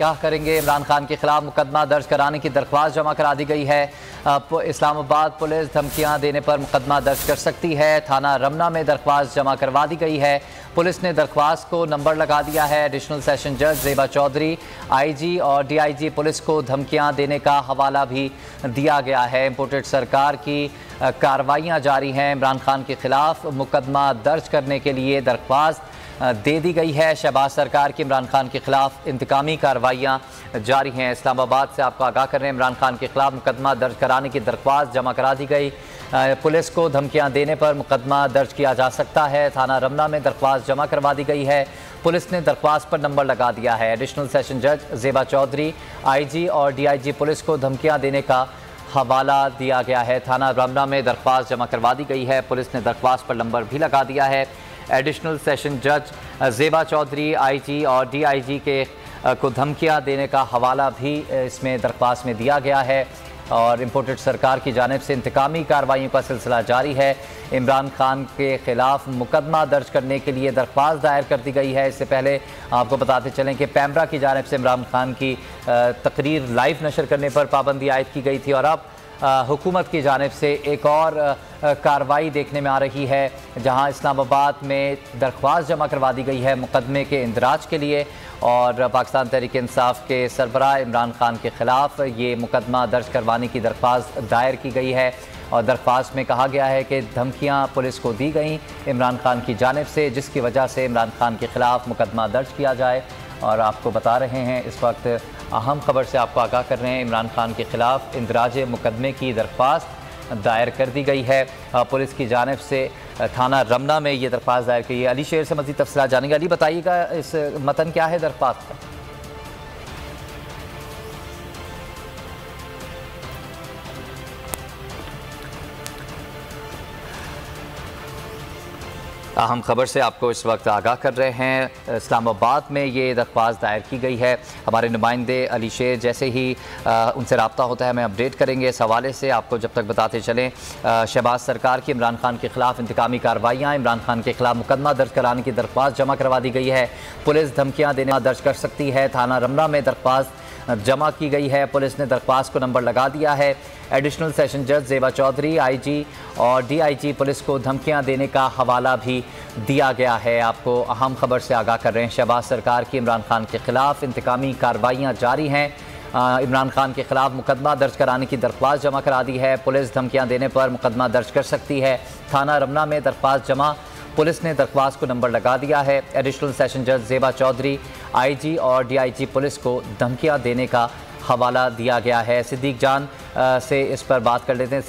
क्या करेंगे। इमरान खान के खिलाफ मुकदमा दर्ज कराने की दरख्वास्त जमा करा दी गई है। इस्लामाबाद पुलिस धमकियां देने पर मुकदमा दर्ज कर सकती है। थाना रमना में दरख्वास्त जमा करवा दी गई है। पुलिस ने दरख्वास्त को नंबर लगा दिया है। एडिशनल सेशन जज ज़ेबा चौधरी, आईजी और डीआईजी पुलिस को धमकियां देने का हवाला भी दिया गया है। इम्पोर्टेड सरकार की कार्रवाइयाँ जारी हैं। इमरान खान के खिलाफ मुकदमा दर्ज करने के लिए दरख्वास्त दे दी गई है। शहबाज सरकार की इमरान खान के खिलाफ इंतकामी कार्रवाइयाँ जारी हैं। इस्लामाबाद से आपको आगाह कर रहे हैं, इमरान खान के खिलाफ मुकदमा दर्ज कराने की दरख्वास्त जमा करा दी गई। पुलिस को धमकियां देने पर मुकदमा दर्ज किया जा सकता है। थाना रमना में दरख्वास्त जमा करवा दी गई है। पुलिस ने दरख्वास्त पर नंबर लगा दिया है। एडिशनल सेशन जज ज़ेबा चौधरी, आईजी और डीआईजी पुलिस को धमकियां देने का हवाला दिया गया है। थाना रमना में दरख्वास्त जमा करवा दी गई है। पुलिस ने दरख्वास्त पर नंबर भी लगा दिया है। एडिशनल सेशन जज ज़ेबा चौधरी, आईजी और डीआईजी के को धमकियां देने का हवाला भी इसमें दरख्वास्त में दिया गया है। और इम्पोर्टेड सरकार की जानिब से इंतकामी कार्रवाइयों का सिलसिला जारी है। इमरान खान के खिलाफ मुकदमा दर्ज करने के लिए दरख्वास्त दायर कर दी गई है। इससे पहले आपको बताते चलें कि पैमरा की जानिब से इमरान खान की तकरीर लाइव नशर करने पर पाबंदी आयद की गई थी और अब हुकूमत की जानिब से एक और कार्रवाई देखने में आ रही है, जहां इस्लामाबाद में दरख्वास्त जमा करवा दी गई है मुकदमे के इंदराज के लिए। और पाकिस्तान तहरीक इंसाफ के सरबराह इमरान खान के ख़िलाफ़ ये मुकदमा दर्ज करवाने की दरख्वास्त दायर की गई है। और दरख्वास्त में कहा गया है कि धमकियां पुलिस को दी गई इमरान खान की जानिब से, जिसकी वजह से इमरान खान के ख़िलाफ़ मुकदमा दर्ज किया जाए। और आपको बता रहे हैं, इस वक्त अहम खबर से आपको आगाह कर रहे हैं, इमरान खान के खिलाफ इंदराज मुकदमे की दरख्वास्त दायर कर दी गई है। पुलिस की जानिब से थाना रमना में ये दरख्वास्त दायर की है। अली शेर से मज़ीद तफसीलात जानेंगे। अली, बताइएगा इस मतन क्या है दरख्वास्त का? अहम खबर से आपको इस वक्त आगाह कर रहे हैं, इस्लामाबाद में ये दरख्वास्त दायर की गई है। हमारे नुमाइंदे अली शेर जैसे ही उनसे रब्ता होता है हमें अपडेट करेंगे इस हवाले से। आपको जब तक बताते चलें, शहबाज सरकार की इमरान खान के खिलाफ इंतकामी कार्रवाइयाँ, इमरान खान के खिलाफ मुकदमा दर्ज कराने की दरख्वास्त जमा करवा दी गई है। पुलिस धमकियाँ देने दर्ज कर सकती है। थाना रमना में दरख्वास्त जमा की गई है। पुलिस ने दरख्वास्त को नंबर लगा दिया है। एडिशनल सेशन जज ज़ेबा चौधरी, आईजी और डीआईजी पुलिस को धमकियां देने का हवाला भी दिया गया है। आपको अहम खबर से आगाह कर रहे हैं, शहबाज सरकार की इमरान खान के खिलाफ इंतकामी कार्रवाइयाँ जारी हैं। इमरान खान के खिलाफ मुकदमा दर्ज कराने की दरख्वास्त जमा करा दी है। पुलिस धमकियां देने पर मुकदमा दर्ज कर सकती है। थाना रमना में दरख्वास्त जमा, पुलिस ने दरख्वास्त को नंबर लगा दिया है। एडिशनल सेशन जज ज़ेबा चौधरी, आईजी और डीआईजी पुलिस को धमकियां देने का हवाला दिया गया है। सिद्दीक जान से इस पर बात कर लेते हैं।